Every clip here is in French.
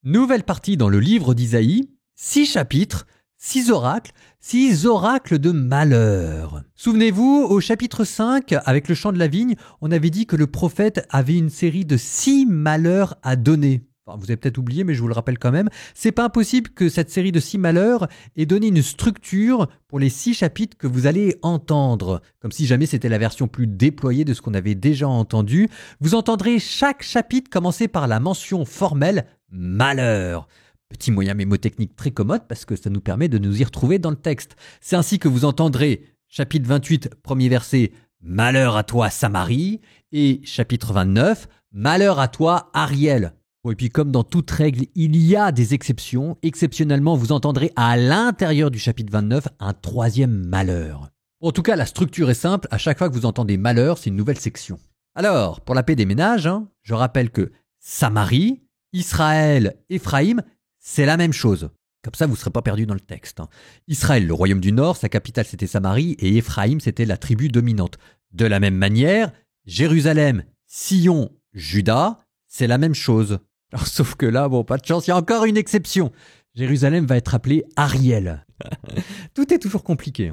Nouvelle partie dans le livre d'Isaïe, 6 chapitres, 6 oracles de malheur. Souvenez-vous, au chapitre 5, avec le chant de la vigne, on avait dit que le prophète avait une série de 6 malheurs à donner. Enfin, vous avez peut-être oublié, mais je vous le rappelle quand même. C'est pas impossible que cette série de 6 malheurs ait donné une structure pour les 6 chapitres que vous allez entendre. Comme si jamais c'était la version plus déployée de ce qu'on avait déjà entendu. Vous entendrez chaque chapitre commencer par la mention formelle « malheur ». Petit moyen mémotechnique très commode parce que ça nous permet de nous y retrouver dans le texte. C'est ainsi que vous entendrez chapitre 28, premier verset « Malheur à toi Samarie » et chapitre 29 « Malheur à toi Ariel ». Et puis comme dans toute règle, il y a des exceptions. Exceptionnellement, vous entendrez à l'intérieur du chapitre 29 un troisième malheur. En tout cas, la structure est simple. À chaque fois que vous entendez malheur, c'est une nouvelle section. Alors, pour la paix des ménages, je rappelle que Samarie, Israël, Éphraïm, c'est la même chose. Comme ça, vous ne serez pas perdu dans le texte. Israël, le royaume du Nord, sa capitale c'était Samarie, et Éphraïm, c'était la tribu dominante. De la même manière, Jérusalem, Sion, Juda, c'est la même chose. Alors, sauf que là, pas de chance, il y a encore une exception. Jérusalem va être appelée Ariel. Tout est toujours compliqué.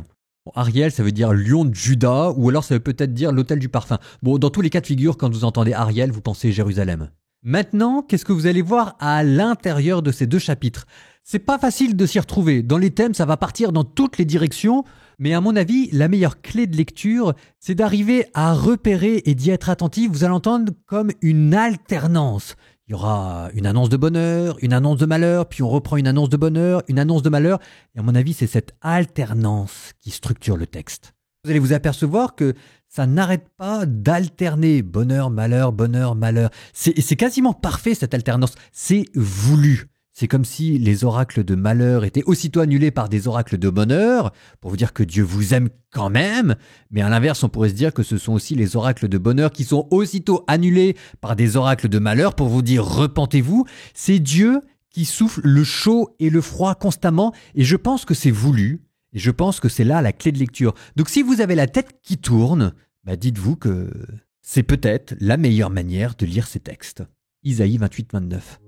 Ariel, ça veut dire lion de Juda, ou alors ça veut peut-être dire l'autel du parfum. Dans tous les cas de figure, quand vous entendez Ariel, vous pensez Jérusalem. Maintenant, qu'est-ce que vous allez voir à l'intérieur de ces 2 chapitres ? C'est pas facile de s'y retrouver. Dans les thèmes, ça va partir dans toutes les directions, mais à mon avis, la meilleure clé de lecture, c'est d'arriver à repérer et d'y être attentif. Vous allez entendre comme une alternance. Il y aura une annonce de bonheur, une annonce de malheur, puis on reprend une annonce de bonheur, une annonce de malheur. Et à mon avis, c'est cette alternance qui structure le texte. Vous allez vous apercevoir que ça n'arrête pas d'alterner bonheur, malheur, bonheur, malheur. C'est quasiment parfait cette alternance. C'est voulu. C'est comme si les oracles de malheur étaient aussitôt annulés par des oracles de bonheur, pour vous dire que Dieu vous aime quand même. Mais à l'inverse, on pourrait se dire que ce sont aussi les oracles de bonheur qui sont aussitôt annulés par des oracles de malheur pour vous dire repentez-vous. C'est Dieu qui souffle le chaud et le froid constamment. Et je pense que c'est voulu. Et je pense que c'est là la clé de lecture. Donc si vous avez la tête qui tourne, dites-vous que c'est peut-être la meilleure manière de lire ces textes. Isaïe 28, 29.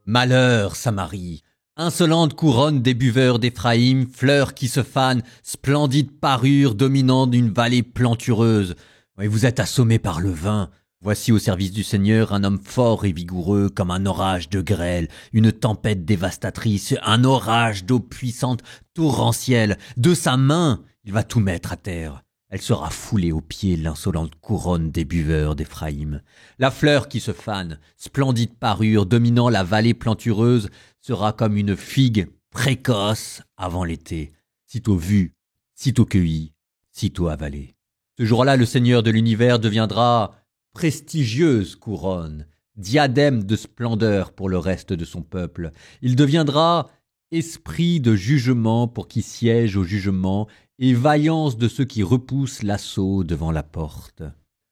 Malheur, Samarie, insolente couronne des buveurs d'Éphraïm, fleur qui se fanent, splendide parure dominant d'une vallée plantureuse. Et vous êtes assommés par le vin. Voici au service du Seigneur un homme fort et vigoureux comme un orage de grêle, une tempête dévastatrice, un orage d'eau puissante, torrentielle. De sa main, il va tout mettre à terre. Elle sera foulée aux pieds l'insolente couronne des buveurs d'Éphraïm. La fleur qui se fane, splendide parure dominant la vallée plantureuse, sera comme une figue précoce avant l'été, sitôt vue, sitôt cueillie, sitôt avalée. Ce jour-là, le Seigneur de l'univers deviendra prestigieuse couronne, diadème de splendeur pour le reste de son peuple. Il deviendra esprit de jugement pour qui siège au jugement et vaillance de ceux qui repoussent l'assaut devant la porte.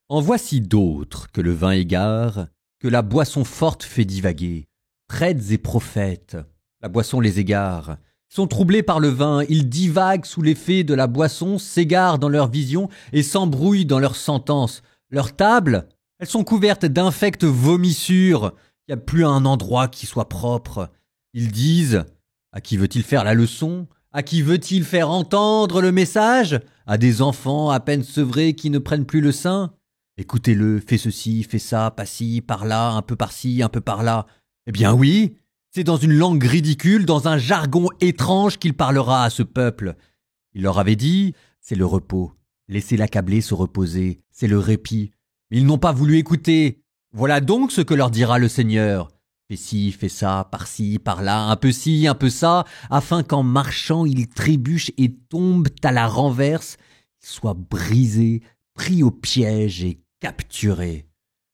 En voici d'autres que le vin égare, que la boisson forte fait divaguer. Prêtres et prophètes, la boisson les égare. Ils sont troublés par le vin, ils divaguent sous l'effet de la boisson, s'égarent dans leur vision et s'embrouillent dans leurs sentences. Leurs tables, elles sont couvertes d'infectes vomissures. Il n'y a plus un endroit qui soit propre. Ils disent, à qui veut-il faire la leçon ? À qui veut-il faire entendre le message ? À des enfants à peine sevrés qui ne prennent plus le sein ? Écoutez-le, fais ceci, fais ça, par-ci, par-là, un peu par-ci, un peu par-là. Eh bien oui, c'est dans une langue ridicule, dans un jargon étrange qu'il parlera à ce peuple. Il leur avait dit, c'est le repos. Laissez l'accabler se reposer, c'est le répit. Mais ils n'ont pas voulu écouter. Voilà donc ce que leur dira le Seigneur. Fais ci, fais ça, par-ci, par-là, un peu ci, un peu ça, afin qu'en marchant ils trébuchent et tombent à la renverse, ils soient brisés, pris au piège et capturés.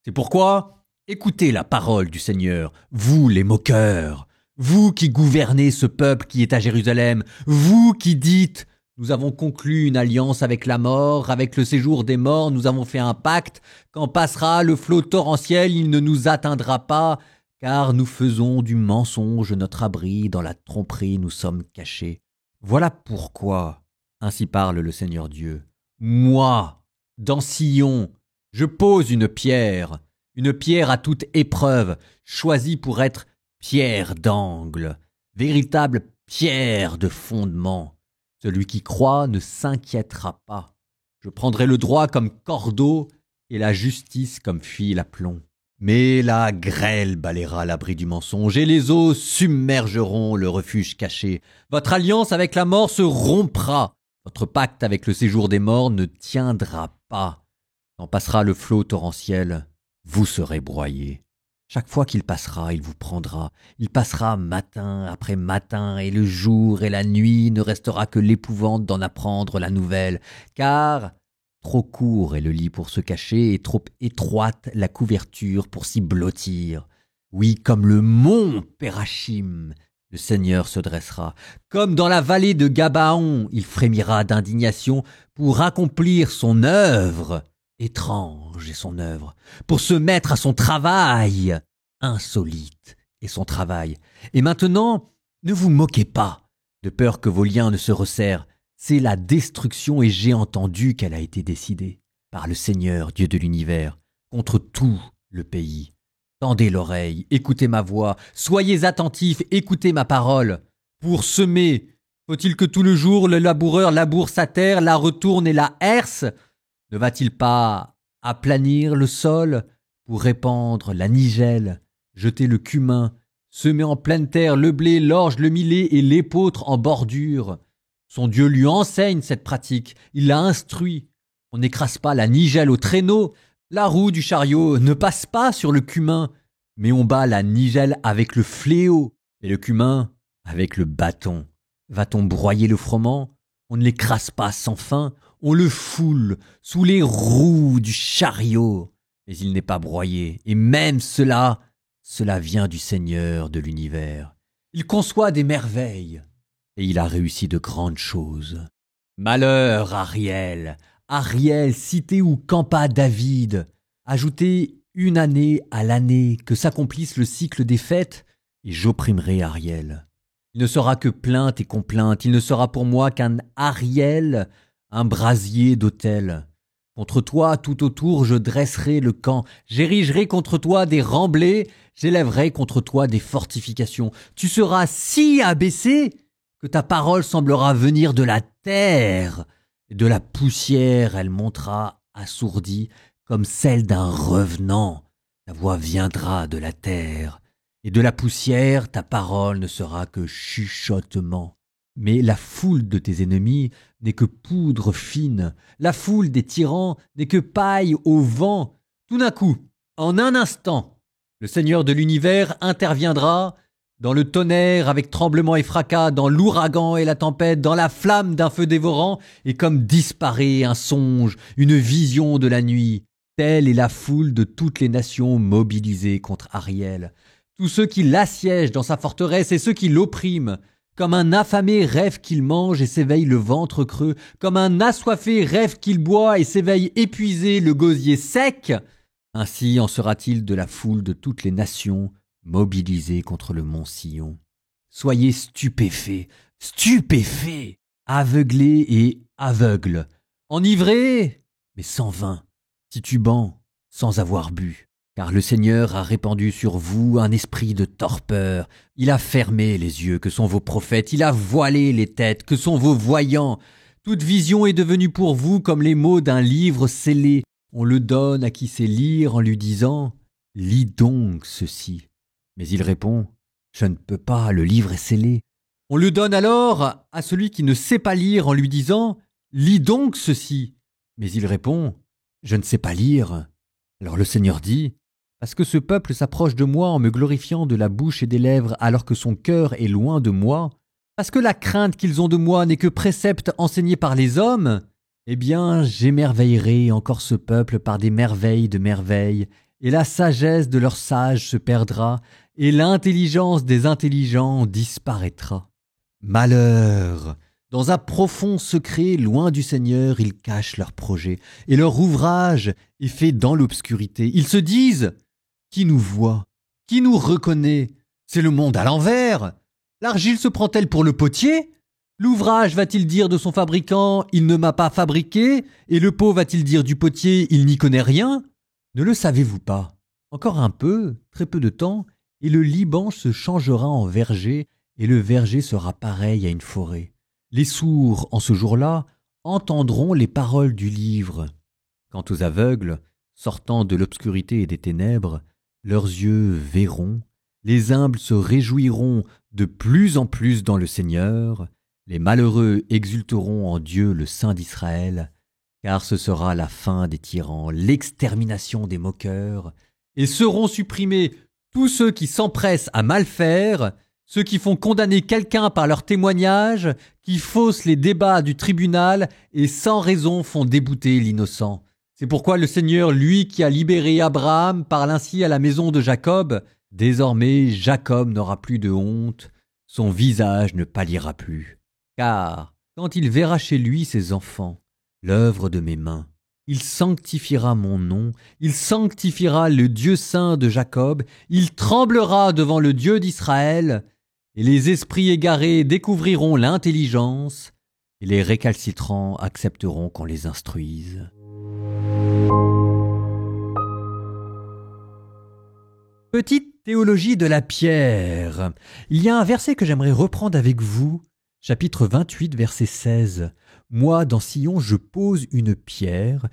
C'est pourquoi, écoutez la parole du Seigneur, vous les moqueurs, vous qui gouvernez ce peuple qui est à Jérusalem, vous qui dites « Nous avons conclu une alliance avec la mort, avec le séjour des morts, nous avons fait un pacte, quand passera le flot torrentiel, il ne nous atteindra pas, car nous faisons du mensonge notre abri, dans la tromperie nous sommes cachés. Voilà pourquoi, ainsi parle le Seigneur Dieu, moi, dans Sion, Je pose une pierre à toute épreuve, choisie pour être pierre d'angle, véritable pierre de fondement. Celui qui croit ne s'inquiétera pas. Je prendrai le droit comme cordeau et la justice comme fil à plomb. Mais la grêle balayera l'abri du mensonge et les eaux submergeront le refuge caché. Votre alliance avec la mort se rompra. Votre pacte avec le séjour des morts ne tiendra pas. Quand passera le flot torrentiel, vous serez broyés. Chaque fois qu'il passera, il vous prendra. Il passera matin après matin, et le jour et la nuit ne restera que l'épouvante d'en apprendre la nouvelle. Car trop court est le lit pour se cacher, et trop étroite la couverture pour s'y blottir. Oui, comme le mont Pérachim, le Seigneur se dressera. Comme dans la vallée de Gabaon, il frémira d'indignation pour accomplir son œuvre. Étrange est son œuvre, pour se mettre à son travail. Insolite est son travail. Et maintenant, ne vous moquez pas, de peur que vos liens ne se resserrent. C'est la destruction et j'ai entendu qu'elle a été décidée par le Seigneur, Dieu de l'univers, contre tout le pays. Tendez l'oreille, écoutez ma voix, soyez attentifs, écoutez ma parole. Pour semer, faut-il que tout le jour le laboureur laboure sa terre, la retourne et la herse ? Ne va-t-il pas aplanir le sol pour répandre la nigelle, jeter le cumin, semer en pleine terre le blé, l'orge, le millet et l'épeautre en bordure ? Son Dieu lui enseigne cette pratique, il l'a instruit. On n'écrase pas la nigelle au traîneau, la roue du chariot ne passe pas sur le cumin, mais on bat la nigelle avec le fléau et le cumin avec le bâton. Va-t-on broyer le froment ? On ne l'écrase pas sans fin, on le foule sous les roues du chariot, mais il n'est pas broyé, et même cela vient du Seigneur de l'univers. Il conçoit des merveilles, et il a réussi de grandes choses. Malheur, Ariel, cité où campa David, ajoutez une année à l'année, que s'accomplisse le cycle des fêtes, et j'opprimerai Ariel. Il ne sera que plainte et complainte, il ne sera pour moi qu'un Ariel, un brasier d'autel. Contre toi, tout autour, je dresserai le camp, j'érigerai contre toi des remblais, j'élèverai contre toi des fortifications. Tu seras si abaissé que ta parole semblera venir de la terre, et de la poussière elle montera assourdie comme celle d'un revenant. Ta voix viendra de la terre, et de la poussière ta parole ne sera que chuchotement. Mais la foule de tes ennemis n'est que poudre fine, la foule des tyrans n'est que paille au vent. Tout d'un coup, en un instant, le Seigneur de l'univers interviendra dans le tonnerre avec tremblement et fracas, dans l'ouragan et la tempête, dans la flamme d'un feu dévorant, et comme disparaît un songe, une vision de la nuit. Telle est la foule de toutes les nations mobilisées contre Ariel. Tous ceux qui l'assiègent dans sa forteresse et ceux qui l'oppriment. Comme un affamé rêve qu'il mange et s'éveille le ventre creux, comme un assoiffé rêve qu'il boit et s'éveille épuisé le gosier sec, ainsi en sera-t-il de la foule de toutes les nations mobilisées contre le mont Sion. Soyez stupéfaits, aveuglés et aveugles, enivrés, mais sans vin, titubants, sans avoir bu. Car le Seigneur a répandu sur vous un esprit de torpeur. Il a fermé les yeux que sont vos prophètes, il a voilé les têtes que sont vos voyants. Toute vision est devenue pour vous comme les mots d'un livre scellé. On le donne à qui sait lire en lui disant « Lis donc ceci ». Mais il répond « Je ne peux pas, le livre est scellé ». On le donne alors à celui qui ne sait pas lire en lui disant « Lis donc ceci ». Mais il répond « Je ne sais pas lire ». Alors le Seigneur dit « Parce que ce peuple s'approche de moi en me glorifiant de la bouche et des lèvres alors que son cœur est loin de moi, parce que la crainte qu'ils ont de moi n'est que précepte enseigné par les hommes, eh bien j'émerveillerai encore ce peuple par des merveilles de merveilles, et la sagesse de leurs sages se perdra, et l'intelligence des intelligents disparaîtra. Malheur! Dans un profond secret, loin du Seigneur, ils cachent leurs projets, et leur ouvrage est fait dans l'obscurité. Ils se disent « Qui nous voit? Qui nous reconnaît? C'est le monde à l'envers. L'argile se prend-elle pour le potier? L'ouvrage va-t-il dire de son fabricant « Il ne m'a pas fabriqué » et le pot va-t-il dire du potier « Il n'y connaît rien » Ne le savez-vous pas? Encore un peu, très peu de temps, et le Liban se changera en verger, et le verger sera pareil à une forêt. Les sourds, en ce jour-là, entendront les paroles du livre. Quant aux aveugles, sortant de l'obscurité et des ténèbres, leurs yeux verront, les humbles se réjouiront de plus en plus dans le Seigneur, les malheureux exulteront en Dieu le Saint d'Israël, car ce sera la fin des tyrans, l'extermination des moqueurs, et seront supprimés tous ceux qui s'empressent à mal faire, ceux qui font condamner quelqu'un par leur témoignage, qui faussent les débats du tribunal et sans raison font débouter l'innocent. C'est pourquoi le Seigneur, lui qui a libéré Abraham, parle ainsi à la maison de Jacob. Désormais, Jacob n'aura plus de honte, son visage ne pâlira plus. Car, quand il verra chez lui ses enfants, l'œuvre de mes mains, il sanctifiera mon nom, il sanctifiera le Dieu saint de Jacob, il tremblera devant le Dieu d'Israël, et les esprits égarés découvriront l'intelligence, et les récalcitrants accepteront qu'on les instruise. Petite théologie de la pierre. Il y a un verset que j'aimerais reprendre avec vous, chapitre 28, verset 16. Moi, dans Sion, je pose une pierre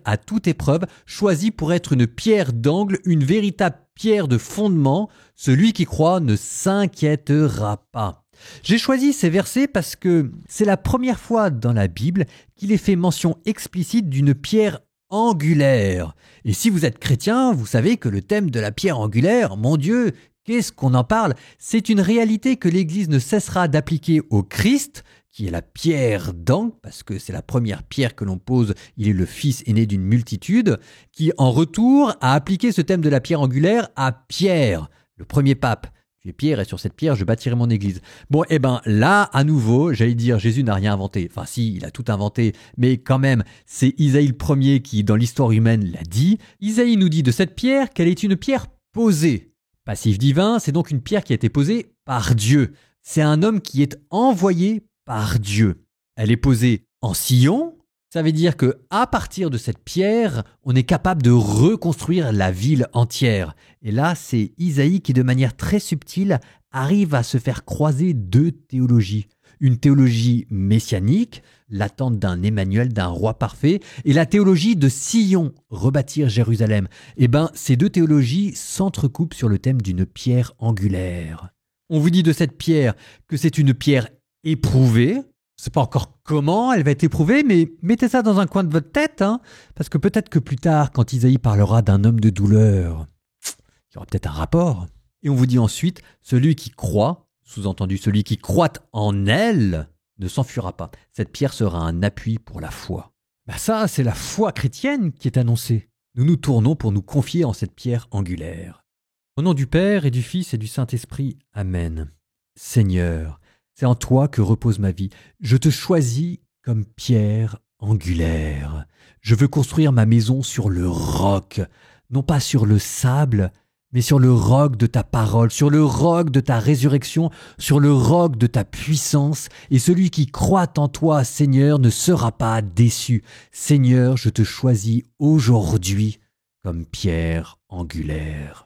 à toute épreuve, choisie pour être une pierre d'angle, une véritable pierre de fondement. Celui qui croit ne s'inquiétera pas. J'ai choisi ces versets parce que c'est la première fois dans la Bible qu'il est fait mention explicite d'une pierre angulaire. Et si vous êtes chrétien, vous savez que le thème de la pierre angulaire, mon Dieu, qu'est-ce qu'on en parle? C'est une réalité que l'Église ne cessera d'appliquer au Christ, qui est la pierre d'angle, parce que c'est la première pierre que l'on pose, il est le fils aîné d'une multitude, qui en retour a appliqué ce thème de la pierre angulaire à Pierre, le premier pape. Tu es Pierre et sur cette pierre je bâtirai mon église. Bon, et ben là, à nouveau, j'allais dire, Jésus n'a rien inventé. Enfin si, il a tout inventé, mais quand même, c'est Isaïe le premier qui, dans l'histoire humaine, l'a dit. Isaïe nous dit de cette pierre qu'elle est une pierre posée. Passif divin, c'est donc une pierre qui a été posée par Dieu. C'est un homme qui est envoyé par Dieu. Elle est posée en Sion. Ça veut dire que à partir de cette pierre, on est capable de reconstruire la ville entière. Et là, c'est Isaïe qui, de manière très subtile, arrive à se faire croiser deux théologies. Une théologie messianique, l'attente d'un Emmanuel, d'un roi parfait, et la théologie de Sion, rebâtir Jérusalem. Eh bien, ces deux théologies s'entrecoupent sur le thème d'une pierre angulaire. On vous dit de cette pierre que c'est une pierre éprouvée. Je ne sais pas encore comment elle va être éprouvée, mais mettez ça dans un coin de votre tête, parce que peut-être que plus tard, quand Isaïe parlera d'un homme de douleur, il y aura peut-être un rapport. Et on vous dit ensuite, celui qui croit, sous-entendu celui qui croit en elle, ne s'enfuira pas. Cette pierre sera un appui pour la foi. Ça, c'est la foi chrétienne qui est annoncée. Nous nous tournons pour nous confier en cette pierre angulaire. Au nom du Père et du Fils et du Saint-Esprit, Amen. Seigneur, c'est en toi que repose ma vie. Je te choisis comme pierre angulaire. Je veux construire ma maison sur le roc, non pas sur le sable, mais sur le roc de ta parole, sur le roc de ta résurrection, sur le roc de ta puissance. Et celui qui croit en toi, Seigneur, ne sera pas déçu. Seigneur, je te choisis aujourd'hui comme pierre angulaire.